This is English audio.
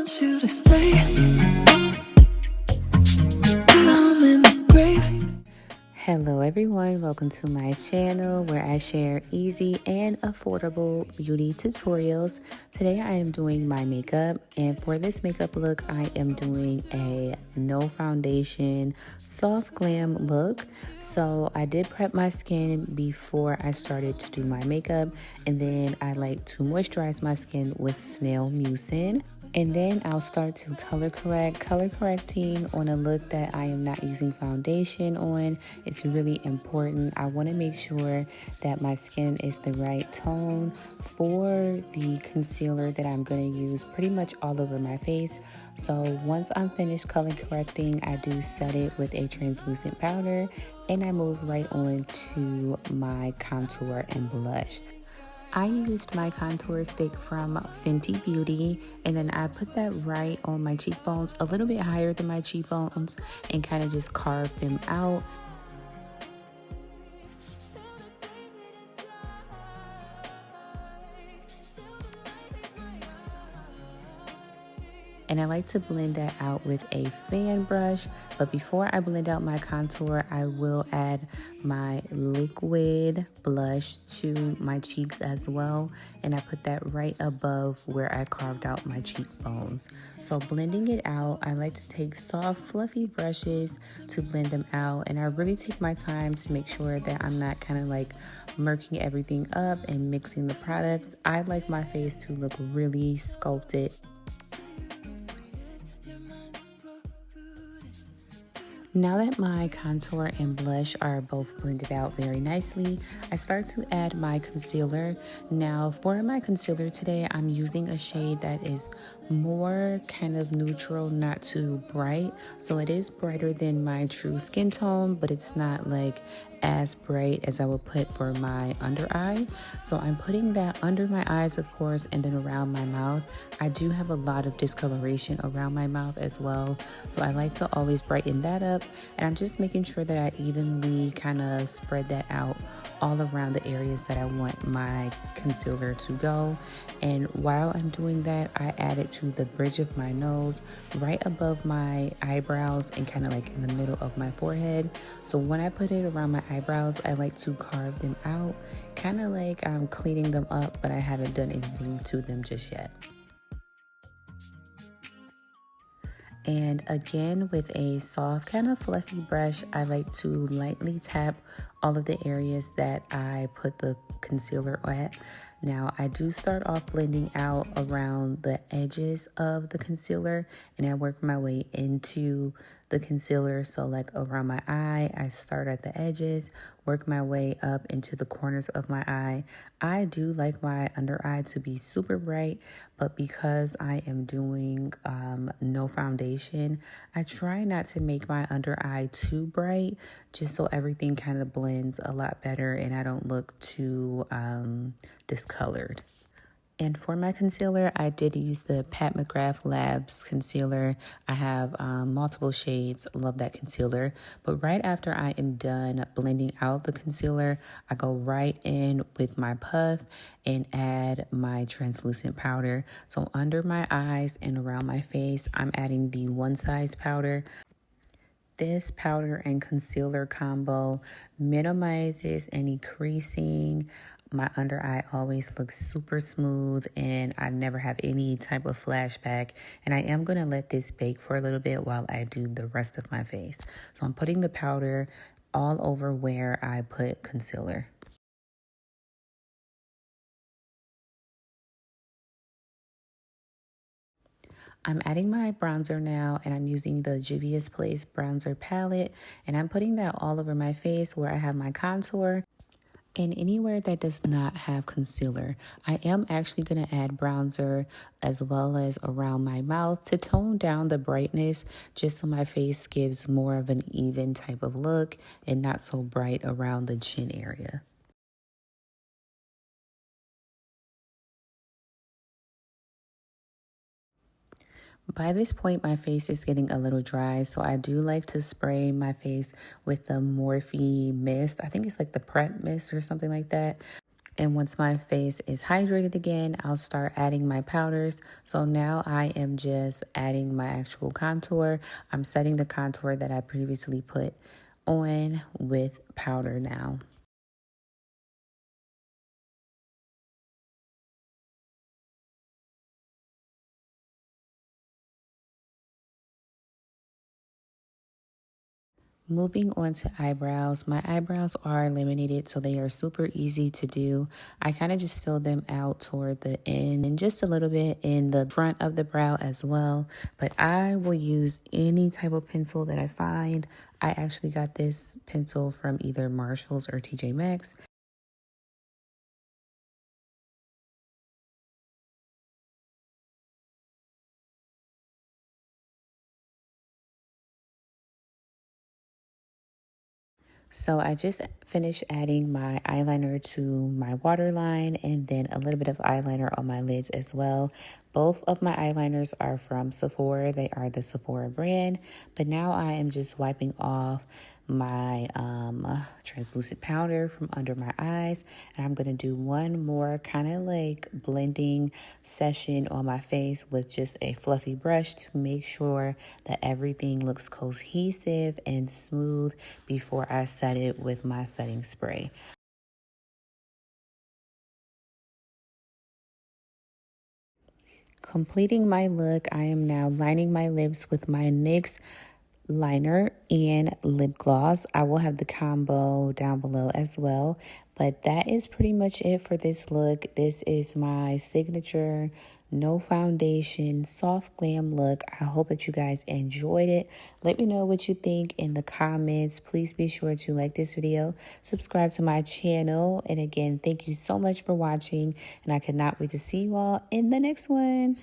want you to stay till I'm in the grave. Hello everyone, welcome to my channel where I share easy and affordable beauty tutorials. Today I am doing my makeup, and for this makeup look I am doing a no foundation soft glam look. So I did prep my skin before I started to do my makeup, and then I like to moisturize my skin with snail mucin. And then I'll start to color correcting on a look that I am not using foundation on. It's really important. I want to make sure that my skin is the right tone for the concealer that I'm going to use pretty much all over my face. So once I'm finished color correcting, I do set it with a translucent powder and I move right on to my contour and blush. I used my contour stick from Fenty Beauty, and then I put that right on my cheekbones, a little bit higher than my cheekbones, and kind of just carved them out. And I like to blend that out with a fan brush. But before I blend out my contour, I will add my liquid blush to my cheeks as well. And I put that right above where I carved out my cheekbones. So blending it out, I like to take soft, fluffy brushes to blend them out. And I really take my time to make sure that I'm not kind of like murking everything up and mixing the products. I like my face to look really sculpted. Now that my contour and blush are both blended out very nicely, I start to add my concealer. Now for my concealer today, I'm using a shade that is more kind of neutral, not too bright. So it is brighter than my true skin tone, but it's not like as bright as I would put for my under eye. So I'm putting that under my eyes, of course, and then around my mouth. I do have a lot of discoloration around my mouth as well, so I like to always brighten that up, and I'm just making sure that I evenly kind of spread that out all around the areas that I want my concealer to go. And while I'm doing that, I add it to the bridge of my nose, right above my eyebrows, and kind of like in the middle of my forehead. So when I put it around my eyebrows, I like to carve them out, kind of like I'm cleaning them up, but I haven't done anything to them just yet. And again, with a soft kind of fluffy brush, I like to lightly tap all of the areas that I put the concealer at. Now I do start off blending out around the edges of the concealer, and I work my way into the concealer. So like around my eye, I start at the edges, work my way up into the corners of my eye. I do like my under eye to be super bright, but because I am doing no foundation, I try not to make my under eye too bright, just so everything kind of blends a lot better and I don't look too discolored. And for my concealer, I did use the Pat McGrath Labs concealer. I have multiple shades. Love that concealer. But right after I am done blending out the concealer, I go right in with my puff and add my translucent powder. So under my eyes and around my face, I'm adding the One Size powder. This powder and concealer combo minimizes any creasing. My under eye always looks super smooth and I never have any type of flashback. And I am going to let this bake for a little bit while I do the rest of my face. So I'm putting the powder all over where I put concealer. I'm adding my bronzer now, and I'm using the Juvia's Place bronzer palette, and I'm putting that all over my face where I have my contour. And anywhere that does not have concealer, I am actually going to add bronzer as well as around my mouth to tone down the brightness, just so my face gives more of an even type of look and not so bright around the chin area. By this point, my face is getting a little dry, so I do like to spray my face with the Morphe mist. I think it's like the Prep Mist or something like that. And once my face is hydrated again, I'll start adding my powders. So now I am just adding my actual contour. I'm setting the contour that I previously put on with powder now. Moving on to eyebrows. My eyebrows are laminated, so they are super easy to do. I kind of just fill them out toward the end and just a little bit in the front of the brow as well. But I will use any type of pencil that I find. I actually got this pencil from either Marshall's or TJ Maxx. So I just finished adding my eyeliner to my waterline and then a little bit of eyeliner on my lids as well. Both of my eyeliners are from Sephora. They are the Sephora brand. But now I am just wiping off my translucent powder from under my eyes, and I'm gonna do one more kind of like blending session on my face with just a fluffy brush to make sure that everything looks cohesive and smooth before I set it with my setting spray. Completing my look, I am now lining my lips with my NYX liner and lip gloss. I will have the combo down below as well. But that is pretty much it for this look. This is my signature no foundation soft glam look. I hope that you guys enjoyed it. Let me know what you think in the comments. Please be sure to like this video, subscribe to my channel, and again, thank you so much for watching, and I cannot wait to see you all in the next one.